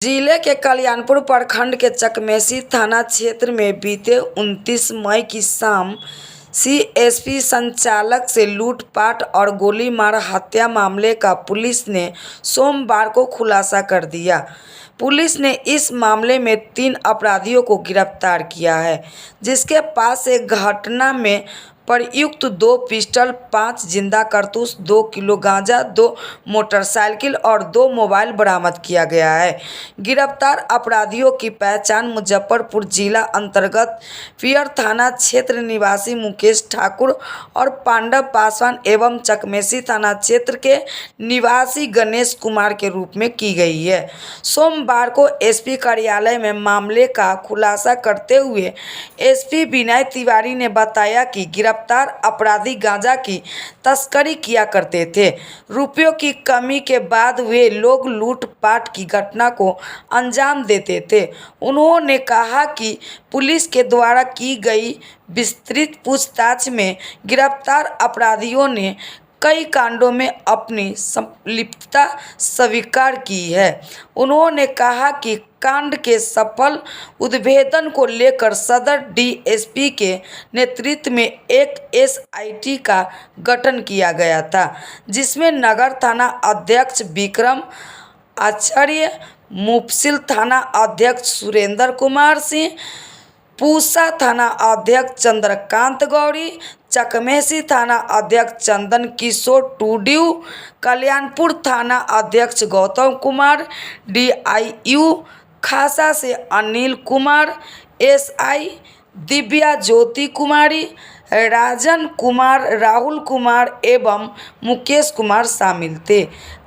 जिले के कल्याणपुर प्रखंड के चकमेसी थाना क्षेत्र में बीते 29 मई की शाम सीएसपी संचालक से लूटपाट और गोली मार हत्या मामले का पुलिस ने सोमवार को खुलासा कर दिया। पुलिस ने इस मामले में 3 अपराधियों को गिरफ्तार किया है, जिसके पास से घटना में प्रयुक्त 2 पिस्टल, 5 जिंदा कारतूस, 2 किलो गांजा, 2 मोटरसाइकिल और 2 मोबाइल बरामद किया गया है। गिरफ्तार अपराधियों की पहचान मुजफ्फरपुर जिला अंतर्गत पियर थाना क्षेत्र निवासी मुकेश ठाकुर और पांडव पासवान एवं चकमेसी थाना क्षेत्र के निवासी गणेश कुमार के रूप में की गई है। सोमवार को एसपी कार्यालय में मामले का खुलासा करते हुए एसपी विनय तिवारी ने बताया कि गिरफ्तार अपराधी गांजा की तस्करी किया करते थे। रुपयों की कमी के बाद वे लोग लूटपाट की घटना को अंजाम देते थे। उन्होंने कहा कि पुलिस के द्वारा की गई विस्तृत पूछताछ में गिरफ्तार अपराधियों ने कई कांडों में अपनी संलिप्तता स्वीकार की है। उन्होंने कहा कि कांड के सफल उद्भेदन को लेकर सदर डीएसपी के नेतृत्व में एक एसआईटी का गठन किया गया था, जिसमें नगर थाना अध्यक्ष विक्रम आचार्य, मुफस्सिल थाना अध्यक्ष सुरेंद्र कुमार सिंह, पूसा थाना अध्यक्ष चंद्रकांत गौरी, चकमेसी थाना अध्यक्ष चंदन किशोर टूडू, कल्याणपुर थाना अध्यक्ष गौतम कुमार, डीआईयू खासा से अनिल कुमार, एसआई दिव्या ज्योति कुमारी, राजन कुमार, राहुल कुमार एवं मुकेश कुमार शामिल थे।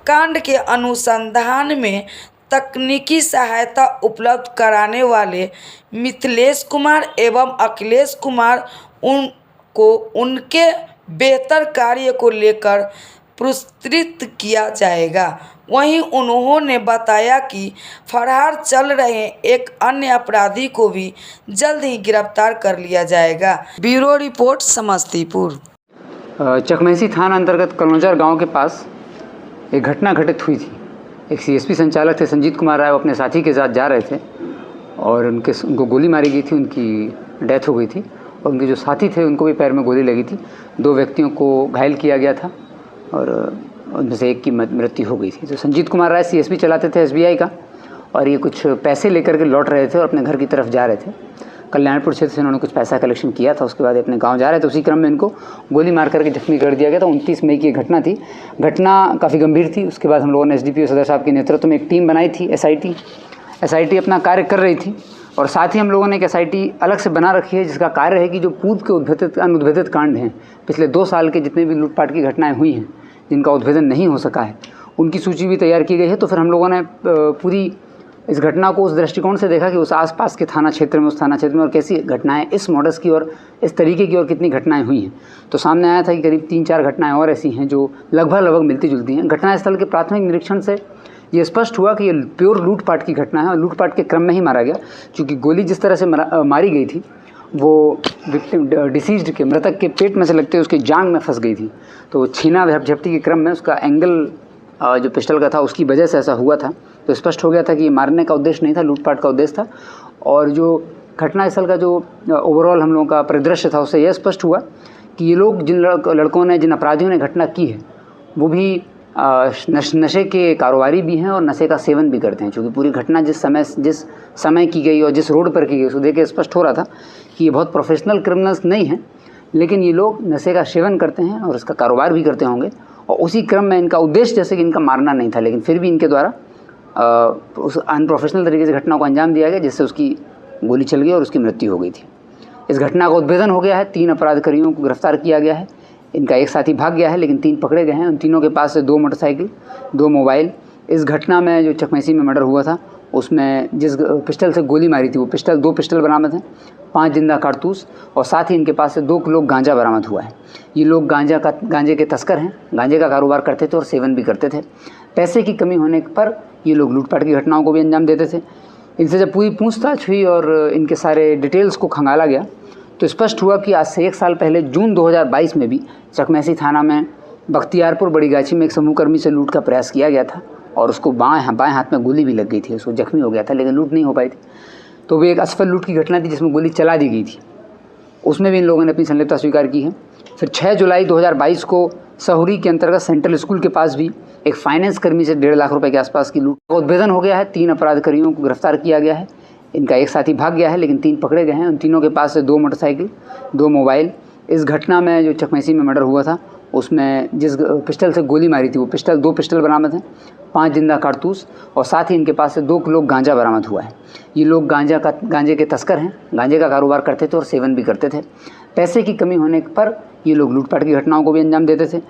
कांड के अनुसंधान में तकनीकी सहायता उपलब्ध कराने वाले मिथिलेश कुमार एवं अखिलेश कुमार उनको उनके बेहतर कार्य को लेकर पुरस्कृत किया जाएगा। वहीं उन्होंने बताया कि फरार चल रहे एक अन्य अपराधी को भी जल्द ही गिरफ्तार कर लिया जाएगा। Bureau report, Samastipur. चकमेसी थाना अंतर्गत कलौंजर गांव के पास एक घटना घटित हुई थी। एक सीएसपी संचालक थे संजीत कुमार राय, वो अपने साथी के साथ जा रहे थे और उनको गोली मारी गई थी, उनकी डेथ हो गई थी और उनके जो साथी थे उनको भी पैर में गोली लगी थी। 2 व्यक्तियों को घायल किया गया था और उनमें से एक की मृत्यु हो गई थी। तो संजीत कुमार राय सीएसपी चलाते थे एसबीआई का और ये कुछ पैसे लेकर के लौट रहे थे और अपने घर की तरफ जा रहे थे। कल्याणपुर क्षेत्र से उन्होंने कुछ पैसा कलेक्शन किया था, उसके बाद अपने गांव जा रहे थे। उसी क्रम में इनको गोली मार करके जख्मी कर दिया गया था। 29 मई की घटना थी। घटना काफ़ी गंभीर थी। उसके बाद हम लोगों ने एसडीपीओ सदर साहब के नेतृत्व में एक टीम बनाई थी। एसआईटी अपना कार्य कर रही थी और साथ ही हम लोगों ने एक एसआईटी अलग से बना रखी है, जिसका कार्य है कि जो पूर्व के अनुद्भेदित कांड हैं, पिछले 2 साल के जितने भी लूटपाट की घटनाएँ हुई हैं जिनका उद्भेदन नहीं हो सका है, उनकी सूची भी तैयार की गई है। तो फिर हम लोगों ने पूरी इस घटना को उस दृष्टिकोण से देखा कि उस आसपास के थाना क्षेत्र में, उस थाना क्षेत्र में और कैसी घटनाएं, इस मॉडल्स की और इस तरीके की और कितनी घटनाएं हुई हैं। तो सामने आया था कि करीब 3-4 घटनाएं और ऐसी हैं जो लगभग मिलती जुलती हैं। घटनास्थल के प्राथमिक निरीक्षण से ये स्पष्ट हुआ कि ये प्योर लूटपाट की घटना है और लूटपाट के क्रम में ही मारा गया, क्योंकि गोली जिस तरह से मारी गई थी वो विक्टिम डिसीज्ड के, मृतक के पेट में से लगते उसके जांघ में फंस गई थी। तो छीना झपटी के क्रम में उसका एंगल जो पिस्टल का था उसकी वजह से ऐसा हुआ था। तो स्पष्ट हो गया था कि ये मारने का उद्देश्य नहीं था, लूटपाट का उद्देश्य था। और जो घटनास्थल का जो ओवरऑल हम लोगों का परिदृश्य था उससे यह स्पष्ट हुआ कि ये लोग जिन लड़कों ने, जिन अपराधियों ने घटना की है, वो भी नशे के कारोबारी भी हैं और नशे का सेवन भी करते हैं। क्योंकि पूरी घटना जिस समय की गई और जिस रोड पर की गई उसको देख के स्पष्ट हो रहा था कि ये बहुत प्रोफेशनल क्रिमिनल्स नहीं हैं, लेकिन ये लोग नशे का सेवन करते हैं और इसका कारोबार भी करते होंगे। और उसी क्रम में इनका उद्देश्य जैसे कि इनका मारना नहीं था, लेकिन फिर भी इनके द्वारा उस अनप्रोफेशनल तरीके से घटना को अंजाम दिया गया, जिससे उसकी गोली चल गई और उसकी मृत्यु हो गई थी। इस घटना का उद्भेदन हो गया है। 3 अपराधकारियों को गिरफ्तार किया गया है। इनका एक साथी भाग गया है, लेकिन 3 पकड़े गए हैं। उन तीनों के पास से 2 मोटरसाइकिल, 2 मोबाइल। इस घटना में जो चकमेसी में मर्डर हुआ था उसमें जिस पिस्टल से गोली मारी थी वो 2 पिस्टल बरामद हैं, 5 जिंदा कारतूस और साथ ही इनके पास से 2 किलो गांजा बरामद हुआ है। ये लोग गांजे के तस्कर हैं, गांजे का कारोबार करते थे और सेवन भी करते थे। पैसे की कमी होने पर ये लोग लूटपाट की घटनाओं को भी अंजाम देते थे। इनसे जब पूरी पूछताछ हुई और इनके सारे डिटेल्स को खंगाला गया तो स्पष्ट हुआ कि आज से 1 साल पहले जून 2022 में भी चकमेसी थाना में बख्तियारपुर बड़ी गाछी में एक समूहकर्मी से लूट का प्रयास किया गया था और उसको बाएं हाथ में गोली भी लग गई थी, उसको जख्मी हो गया था, लेकिन लूट नहीं हो पाई थी। तो वो एक असफल लूट की घटना थी जिसमें गोली चला दी गई थी, उसमें भी इन लोगों ने अपनी संलिप्तता स्वीकार की है। फिर 6 जुलाई 2022 को सहुरी के अंतर्गत सेंट्रल स्कूल के पास भी एक फाइनेंस कर्मी से 1.5 लाख रुपए के आसपास की लूट का उद्भेदन हो गया है। 3 अपराधकारियों को गिरफ्तार किया गया है। इनका एक साथी भाग गया है, लेकिन 3 पकड़े गए हैं। उन तीनों के पास से 2 मोटरसाइकिल, 2 मोबाइल। इस घटना में जो चकमेसी में मर्डर हुआ था उसमें जिस पिस्टल से गोली मारी थी वो पिस्टल 2 पिस्टल बरामद हैं, 5 जिंदा कारतूस, और साथ ही इनके पास से 2 किलो गांजा बरामद हुआ है। ये लोग गांजे के तस्कर हैं, गांजे का कारोबार करते थे और सेवन भी करते थे। पैसे की कमी होने पर ये लोग लूटपाट की घटनाओं को भी अंजाम देते थे।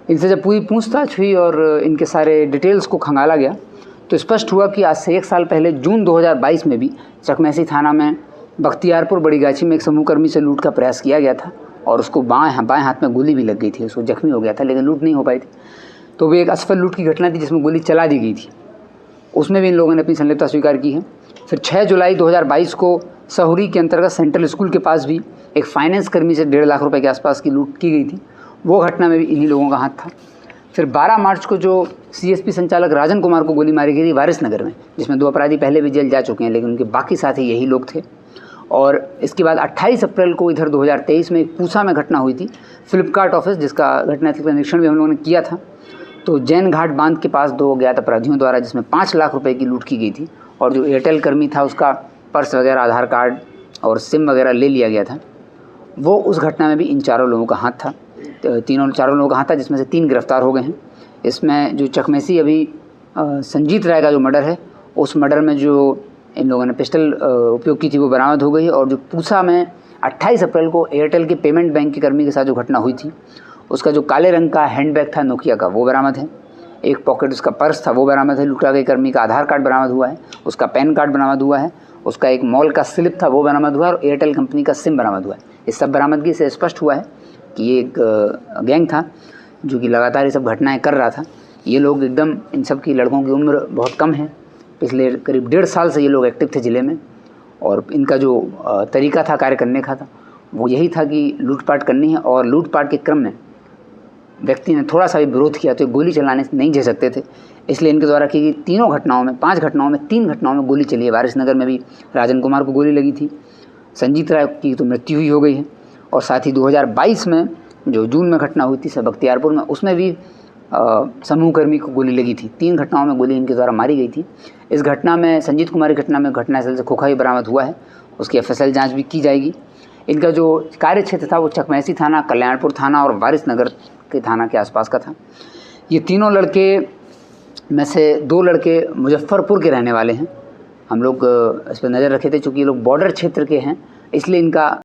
इनसे जब पूरी पूछताछ हुई और इनके सारे डिटेल्स को खंगाला गया तो स्पष्ट हुआ कि आज से 1 साल पहले जून 2022 में भी चकमेसी थाना में बख्तियारपुर बड़ीगाछी में एक समूहकर्मी से लूट का प्रयास किया गया था और उसको बाएं हाथ में गोली भी लग गई थी, उसको जख्मी हो गया था, लेकिन लूट नहीं हो पाई थी। तो वो एक असफल लूट की घटना थी जिसमें गोली चला दी गई थी, उसमें भी इन लोगों ने अपनी संलिप्तता स्वीकार की है। फिर 6 जुलाई 2022 को सहुरी के अंतर्गत सेंट्रल स्कूल के पास भी एक फाइनेंस कर्मी से 1.5 लाख रुपए के आसपास की लूट की गई थी, वो घटना में भी इन्हीं लोगों का हाथ था। फिर 12 मार्च को जो CSP संचालक राजन कुमार को गोली मारी गई थी वारिस नगर में, जिसमें 2 अपराधी पहले भी जेल जा चुके हैं, लेकिन उनके बाकी साथी यही लोग थे। और इसके बाद 28 अप्रैल को इधर 2023 में एक पूसा में घटना हुई थी, फ्लिपकार्ट ऑफिस, जिसका घटनास्थल का निरीक्षण भी हम लोगों ने किया था। तो जैन घाट बांध के पास 2 अज्ञात अपराधियों द्वारा जिसमें 5 लाख रुपए की लूट की गई थी और जो एयरटेल कर्मी था उसका पर्स वगैरह, आधार कार्ड और सिम वगैरह ले लिया गया था, वो उस घटना में भी इन चारों लोगों का हाथ था। चारों लोगों का हाथ था, जिसमें से 3 गिरफ्तार हो गए हैं। इसमें जो चकमेसी अभी संजीत राय का जो मर्डर है, उस मर्डर में जो इन लोगों ने पिस्टल उपयोग की थी वो बरामद हो गई। और जो पूसा में 28 अप्रैल को एयरटेल के पेमेंट बैंक के कर्मी के साथ जो घटना हुई थी, उसका जो काले रंग का हैंडबैग था नोकिया का, वो बरामद है। एक पॉकेट उसका पर्स था, वो बरामद है। लुटा गए कर्मी का आधार कार्ड बरामद हुआ है, उसका पैन कार्ड बरामद हुआ है, उसका एक मॉल का स्लिप था वो बरामद हुआ है, और एयरटेल कंपनी का सिम बरामद हुआ है। इस सब बरामदगी से स्पष्ट हुआ है कि ये एक गैंग था जो कि लगातार ये सब घटनाएं कर रहा था। ये लोग एकदम, इन सब की लड़कों की उम्र बहुत कम है, पिछले करीब 1.5 साल से ये लोग एक्टिव थे ज़िले में। और इनका जो तरीका था कार्य करने का था वो यही था कि लूटपाट करनी है, और लूटपाट के क्रम में व्यक्ति ने थोड़ा सा भी विरोध किया तो गोली चलाने से नहीं झेल सकते थे। इसलिए इनके द्वारा की गई 3 घटनाओं में, 5 घटनाओं में 3 घटनाओं में गोली चली है। वारिस नगर में भी राजन कुमार को गोली लगी थी, संजीत राय की तो मृत्यु हुई हो गई है, और साथ ही 2022 में जो जून में घटना हुई थी बख्तियारपुर में, उसमें भी समूहकर्मी को गोली लगी थी। 3 घटनाओं में गोली इनके द्वारा मारी गई थी। इस घटना में, संजीत कुमार की घटना में, घटनास्थल से खोखा भी बरामद हुआ है, उसकी FSL जाँच भी की जाएगी। इनका जो कार्य क्षेत्र था वो चकमेसी थाना, कल्याणपुर थाना और वारिस नगर के थाना के आसपास का था। ये तीनों लड़के में से 2 लड़के मुजफ्फरपुर के रहने वाले हैं। हम लोग इस पर नज़र रखे थे, चूँकि ये लोग बॉर्डर क्षेत्र के हैं, इसलिए इनका